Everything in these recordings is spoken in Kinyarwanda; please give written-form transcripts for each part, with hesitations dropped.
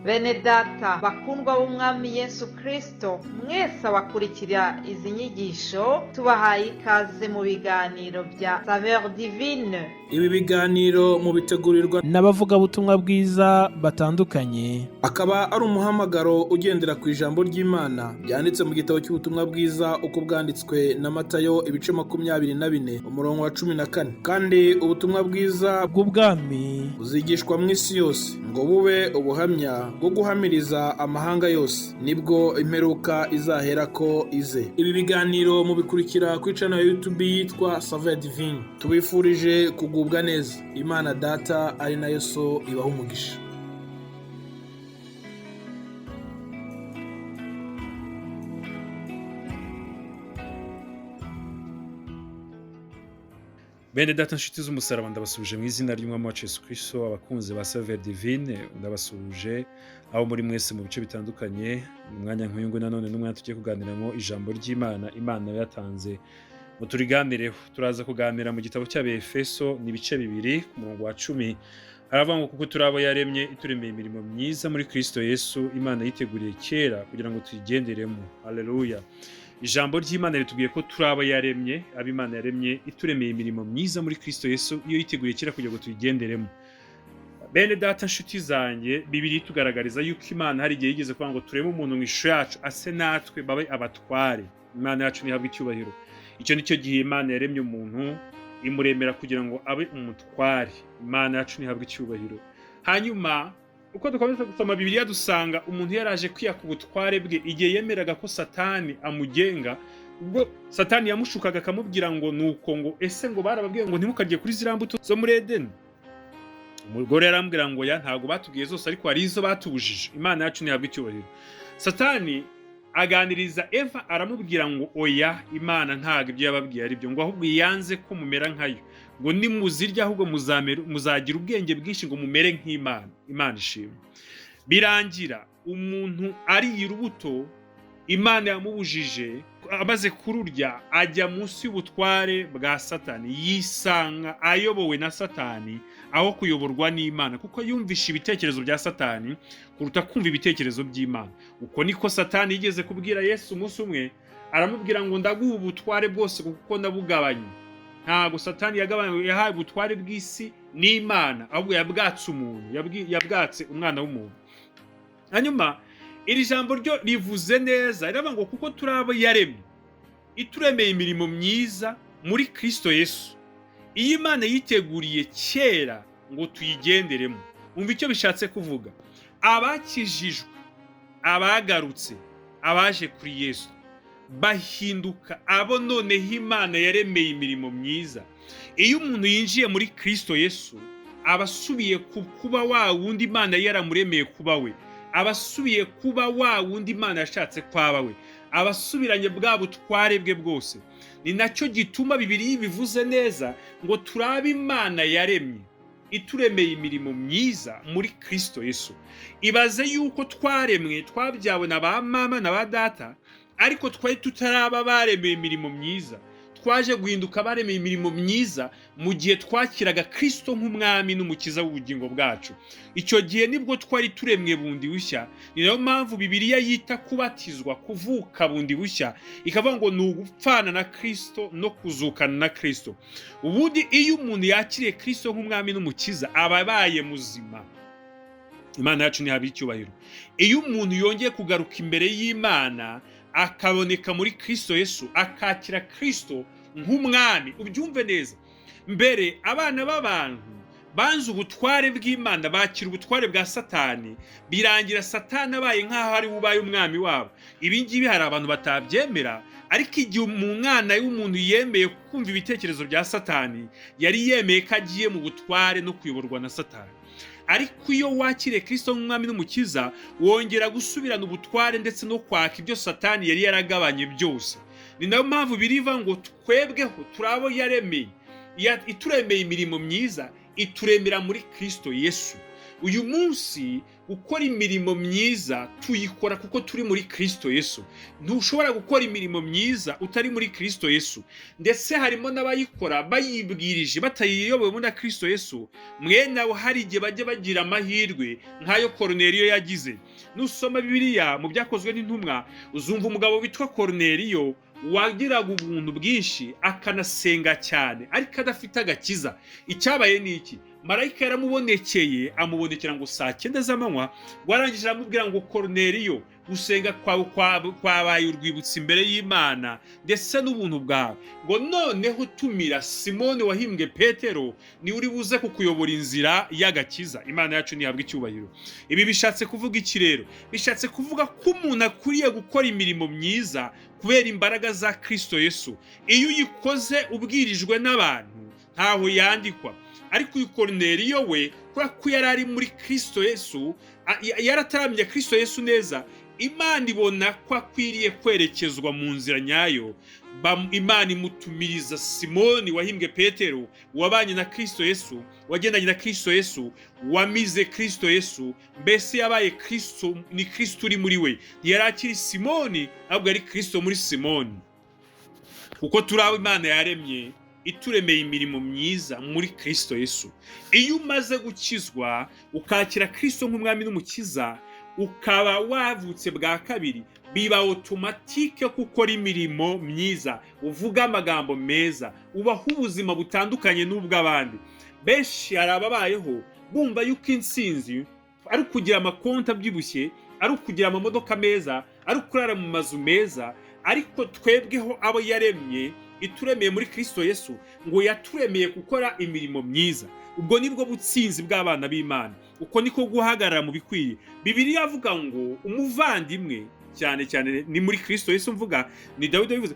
Bene data bakundwa b'umwami Yesu Kristo, mwese abakurikira izi nyigisho tubahaye ikaze mu biganiro bya Saveur Divine. Ibi biganiro mu bitegurirwa n'abavugabutumwa bwiza batandukanye, akaba ari umuhamagaro ugendera ku ijambo ry'Imana byanditse mu gitabo cy'ubutumwa bwiza uko bwanditswe na Matayo ibice 24 umurongo wa 14. Kandi ubutumwa bwiza bw'ubwami buzigishwa mu isi yose ngo bube ubuhamya bwo guhamiriza amahanga yose, nibwo imperuka izahera ko ize. Ibi biganiro mubikurikira ku channel ya YouTube yitwa Saveur Divine. Tubifurije kugubwa neza. Imana Data ari nayo So ibaha umugisha. Bene data nshuti z'umusaraba, ndabasubije mu izina ry'umwami wacu Yesu Kristo. Abakunzi ba Saveur Divine, ndabasubije aho muri mwese mu bice bitandukanye. Mu mwanya nk'uyu ngo nanone n'umwanya tugiye kuganiramo ijambo ry'Imana, Imana yatanze ngo turiganireho. Turaza kuganira mu gitabo cy'Abefeso, ni ibice bibiri ku murongo wa 10. Haravuga ngo kuko turabo yaremye ituremeye imirimo myiza muri Kristo Yesu, Imana yiteguriye kera kugira ngo tuyigenderemo. Haleluya. Ijambo ry'Imana ritubwiye ko turabo yaremye, ab'Imana yaremye ituremeye imirimo myiza muri Kristo Yesu, iyo yiteguriye kera kugira ngo tuyigenderemo. Bene data nshuti zanjye, Bibiliya tugaragariza yuko Imana hari igihe yigeze kuvuga ngo tureme umuntu mu ishusho yacu ase natwe babe abatware. Imana yacu nihabwe icyubahiro. Icyo nicyo gihe Imana yaremye umuntu, imuremera kugira ngo abe umutware. Imana yacu nihabwe icyubahiro. Hanyuma uko dukomeza gusoma Bibiliya dusanga umuntu yaraje kwiyaka ubutware bwe igihe yemeraga ko Satani amugenga. Ubwo Satani yamushukaga akamubwira ngo nuko ngo ese ngo barababwiye ngo ntimukarye kuri ziriya mbuto zo muri Edeni. Umugore yarambwira ngo ya ntago batubwiye zose, ariko hari izo batubujije. Imana yacu nihabwe icyubahiro. Satani aganiriza Eva aramubwira ngo oya, Imana ntago ibyo yababwiye ari byo, ngo ahubwo yanze ko mumera nkayo, ngo nimuzirya ahubwo muzagira ubwenge bwinshi ngo mumere nk'Imana. Imana ishimwe. Birangira umuntu ariye urubuto Imana yamubujije, amaze kururya ajya munsi y'ubutware bwa Satani, yisanga ayobowe na Satani aho kuyoborwa n'Imana, kuko yumvisha ibitekerezo bya Satani kuruta kumva ibitekerezo by'Imana. Uko niko Satani yigeze kubwira Yesu umunsi umwe, aramubwira ngo ndaguha ubutware bwose kuko ndabugabanye. Ntago Satani yahaye ubutware bw'isi n'Imana, ahubwo yabwatse umuntu, yabwatse umwana w'umuntu. Hanyuma iri jambo ryo rivuze neza, riravuga ngo kuko turabo yaremye ituremeye imirimo myiza muri Kristo Yesu, iyi Imana yiteguriye kera ngo tuyigenderemo. Umva icyo bishatse kuvuga. Abakijijwe, abagarutse, abaje kuri Yesu bahinduka abo noneho Imana yaremeye imirimo myiza. Iyo umuntu yinjiye muri Kristo Yesu, abasubiye kuba wa wundi Imana yaramuremeye kuba we, abasubiye kuba wa wundi Imana yashatse kwaba we, abasubiranye bwa butware bwe bwose. Ni nacyo gituma Bibiliya bivuze neza ngo turabe Imana yaremye ituremeye imirimo myiza muri Kristo Yesu. Ibaze yuko twaremwe, twabyawe na ba mama na ba data, ariko twari tutaraba baremeye imirimo myiza. Twaje guhinduka baremeye imirimo myiza mu gihe twakiraga Kristo nk'umwami n'umukiza w'ubugingo bwacu. Icyo gihe nibwo twari turemwe bundi bushya. Ni nayo mpamvu Bibiliya yita kubatizwa kuvuka bundi bushya, ikavuga ngo ni ugupfana na Kristo no kuzukana na Kristo. Ubundi iyo umuntu yakiriye Kristo nk'umwami n'umukiza aba abaye muzima. Imana yacu nihabwe icyubahiro. Iyo umuntu yongeye kugaruka imbere y'Imana akaboneka muri Kristo Yesu, akakira Kristo nk'umwami, ubyumve neza. Mbere abana b'abantu banze ubutware bw'Imana, bakira ubutware bwa Satani, birangira Satani abaye nk'aho ari ubaye umwami wabo. Ibi ngibi hari abantu batabyemera, ariko igihe umwana w'umuntu yemeye kumva ibitekerezo bya Satani, yari yemeye ko agiye mu butware no kuyoborwa na Satani. Ariko iyo wakiriye Kristo nk'umwami n'umukiza, wongera gusubirana ubutware ndetse no kwaka ibyo Satani yari yaragabanye byose. Ni nayo mpamvu biriva ngo twebweho turabo yaremeye, ituremeye imirimo myiza, ituremera muri Kristo Yesu. uyu munsi gukora imirimo myiza tuyikora kuko turi muri Kristo Yesu. Ntushobora gukora imirimo myiza utari muri Kristo Yesu. Ndetse harimo n'abayikora bayibwirije batayiyobowe na Kristo Yesu, mwene abo hari igihe bajya bagira amahirwe nk'ayo Korneliyo yagize. Nusoma Bibiliya mu Byakozwe n'Intumwa uzumva umugabo witwa Korneliyo wagiraga ubuntu bwinshi akanasenga cyane ariko adafite agakiza. Icyabaye ni iki? Marayika yaramubonekeye, amubonekera ngo saa 9 z'amanywa, warangije aramubwira ngo Korneliyo, gusenga kwawe kwabaye urwibutso imbere y'Imana ndetse n'ubuntu bwawe, ngo noneho tumira Simoni wahimbwe Petero, ni uri buze kukuyobora inzira y'agakiza. Imana yacu nihabwa icyubahiro. Ibi bishatse kuvuga iki rero? Bishatse kuvuga ko umuntu akwiriye gukora imirimo myiza kubera imbaraga za Kristo Yesu. Iyo uyikoze ubwirijwe n'abantu ntaho yandikwa, ariko uyu Korneliyo we kubera ko yari ari muri Kristo Yesu, yarataramye Kristo Yesu neza, Imana ibona ko akwiriye kwerekezwa mu nzira nyayo. Imana imutumiriza Simoni wahimbwe Petero, wabanye na Kristo Yesu, wagendanye na Kristo Yesu, wamize Kristo Yesu, mbese yabaye Kristo, ni Kristo uri muri we. Yari akiri Simoni ahubwo ari Kristo muri Simoni. Kuko turaho Imana yaremye ituremeye imirimo myiza muri Kristo Yesu. Iyo umaze gukizwa ukakira Kristo nk'umwami n'umukiza, ukaba wavutse bwa kabiri, biba automatique gukora imirimo myiza, uvuga amagambo meza, ubaho ubuzima butandukanye n'ubw'abandi. Benshi arababayeho bumva yuko insinzi ari kugira amakonta abyibushye, ari kugira amamodoka meza, ari kurara mu mazu meza, ariko twebweho abo yaremye ituremeye muri Kristo Yesu, ngo yaturemeye gukora imirimo myiza. Ubwo nibwo butsinzi bw'abana b'Imana. Uko niko guhagarara mu bikwiye. Bibiliya avuga ngo umuvandimwe, cyane cyane ni muri Kristo Yesu mvuga, ni Dawidi yavuze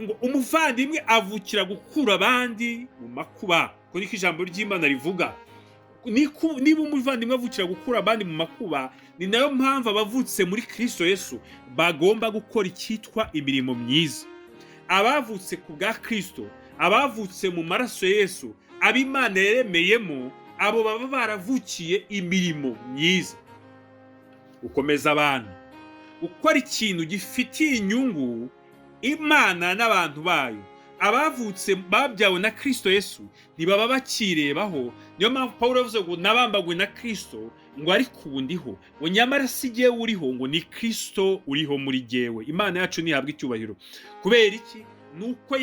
ngo umuvandimwe avukira gukura abandi mu makuba. Ko niko ijambo ry'Imana rivuga. Niba umuvandimwe avukira gukura abandi mu makuba, ni nayo mpamvu abavutse muri Kristo Yesu bagomba gukora icyitwa imirimo myiza. Abavutse ku bwa Kristo, abavutse mu maraso Yesu, ab'Imana yaremeyemo, abo baba baravukiye imirimo myiza. Ukomeza abantu gukora ikintu gifitiye inyungu Imana n'abantu bayo. Abavutse babyawe na Kristo Yesu ntibaba bakirebaho. Niyo mpamvu Pawulo yavuze ngo nabambagwe na Kristo, ngo ariko ubu ndiho, ngo nyamara si jyewe uriho, ngo ni Kristo uriho muri jyewe. Imana yacu nihabwa icyubahiro. Kubera iki? Nuko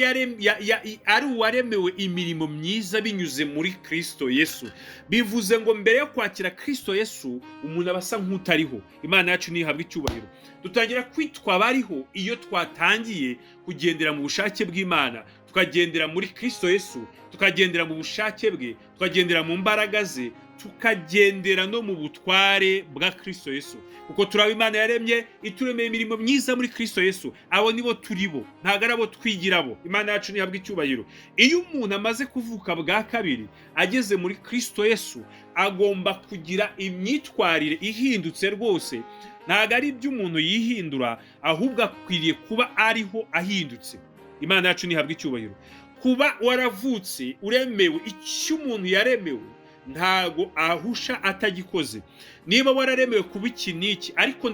ari uwaremewe imirimo myiza binyuze muri Kristo Yesu. Bivuze ngo mbere yo kwakira Kristo Yesu umuntu abasa nk'utariho. Imana yacu nihabwa icyubahiro. Dutangira kwitwa abariho iyo twatangiye kugendera mu bushake bw'Imana, tukagendera muri Kristo Yesu, tukagendera mu bushake bwe, tukagendera mu mbaraga ze, tukagendera no mu butware bwa Kristo Yesu. Kuko turaba Imana yaremye ituremeye imirimo myiza muri Kristo Yesu. Abo nibo turibo, ntago arabo twigirabo. Imana yacu nihabwa icyubahiro. Iyo umuntu amaze kuvuka bwa kabiri ageze muri Kristo Yesu, agomba kugira imyitwarire ihindutse rwose. Ntago ari iby'umuntu yihindura, ahubwo akwiriye kuba ariho ahindutse. Imana yacu nihabwa icyubahiro. Kuba waravutse uremewe icyo umuntu yaremewe, ntago ahusha atagikoze. Niba wararemewe kuba iki n'iki, ariko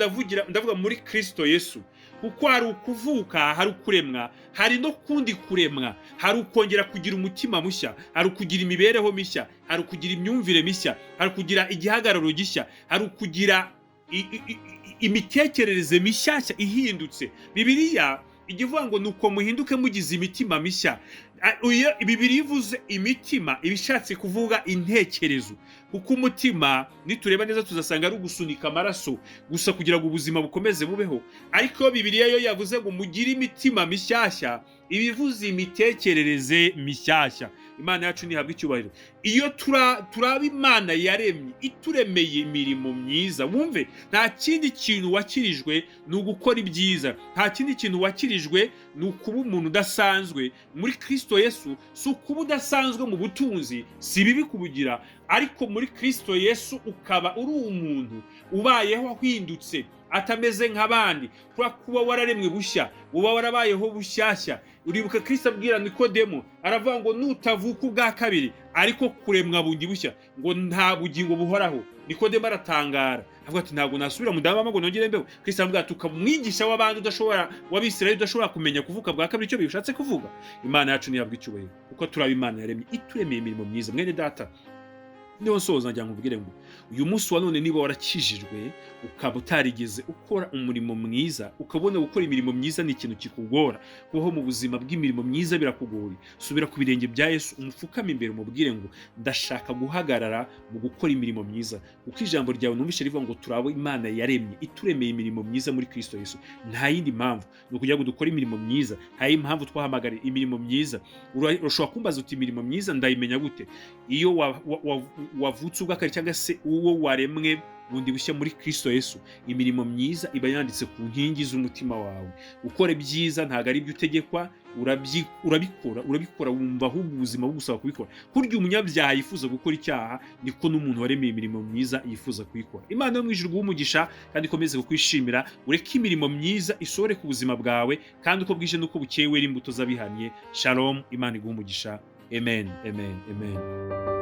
ndavuga muri Kristo Yesu, kuko hari ukuvuka, hari ukuremwa, hari no kundi kuremwa, hari ukongera kugira umutima mushya, hari ukugira imibereho mishya, hari ukugira imyumvire mishya, hari kugira igihagararo gishya, hari ukugira imitekerereze mishyashya ihindutse. Bibiliya igivuga ngo nuko muhinduke mugize imitima mishya. Bibiliya ivuze imitima ibishatse kuvuga intekerezo, kuko umutima nitureba neza tuzasanga ari ugusunika amaraso gusa kugira ngo ubuzima bukomeze bubeho. Ariko Bibiliya yo yavuze ngo mugire imitima mishyashya, ibivuze imitekerereze mishyashya. Imana yacu nihabwa icyubahiro. Iyo turaba Imana yaremye ituremeye imirimo myiza, wumve nta kindi kintu wakirijwe ni ugukora ibyiza. Nta kindi kintu wakirijwe ni ukuba umuntu udasanzwe muri Kristo Yesu. Si ukuba udasanzwe mu butunzi, si bibi kubugira, ariko muri Kristo Yesu ukaba uri umuntu ubayeho ahindutse, atameze nk'abandi. Kuba wararemwe bushya, uba warabayeho bushyashya. Uribuka Kristo abwira Nikodemo, aravuga ngo nutavuka ubwa kabiri ariko kuremwa bundi bushya, ngo nta bugingo buhoraho. Nikodemo aratangara avuga ati ntabwo nasubira mu ndama ngo nongere mbeho. Kristo avuga ati ukamwigisha w'abandi udashobora w'Abisirayeli udashobora kumenya kuvuka bwa kabiri icyo bishatse kuvuga. Imana yacu niyabwa icyubahiro kuko turaba Imana yaremye ituremeye imirimo myiza. Mwene data, niho soza njya nkubwire ngo uyu munsi wa none niba warakijijwe ukaba utarigeze ukora umurimo mwiza, ukabona gukora imirimo myiza ni ikintu kikugora, kubaho mu buzima bw'imirimo myiza birakugoye, subira ku birenge bya Yesu, umupfukame imbere umubwire ngo ndashaka guhagarara mu gukora imirimo myiza, kuko ijambo ryawe numvise rivuga ngo turabo Imana yaremye ituremeye imirimo myiza muri Kristo Yesu. Nta yindi mpamvu ni ukugira ngo dukore imirimo myiza, nta yindi mpamvu twahamagara imirimo myiza. Urashobora kumbaza uti imirimo myiza ndayimenya gute? Iyo wavutse ubwakari cyangwa se uwo waremwe bundi bushya muri Kristo Yesu, imirimo myiza iba yanditse ku nkingi z'umutima wawe. Ukora byiza ntago ari byo utegekwa, urabikora wumva ahubwo ubuzima bugusaba kubikora. Kurya umunyabyaha yifuza gukora icyaha, niko n'umuntu waremeye imirimo myiza yifuza kuyikora. Imana yo mu ijuru umugisha kandi ikomeze kukwishimira, ureke imirimo myiza isore ku buzima bwawe, kandi uko bwije nuko bukeye wera imbuto z'abihannye. Shalom, Imana iguhe umugisha. Amen, amen, amen.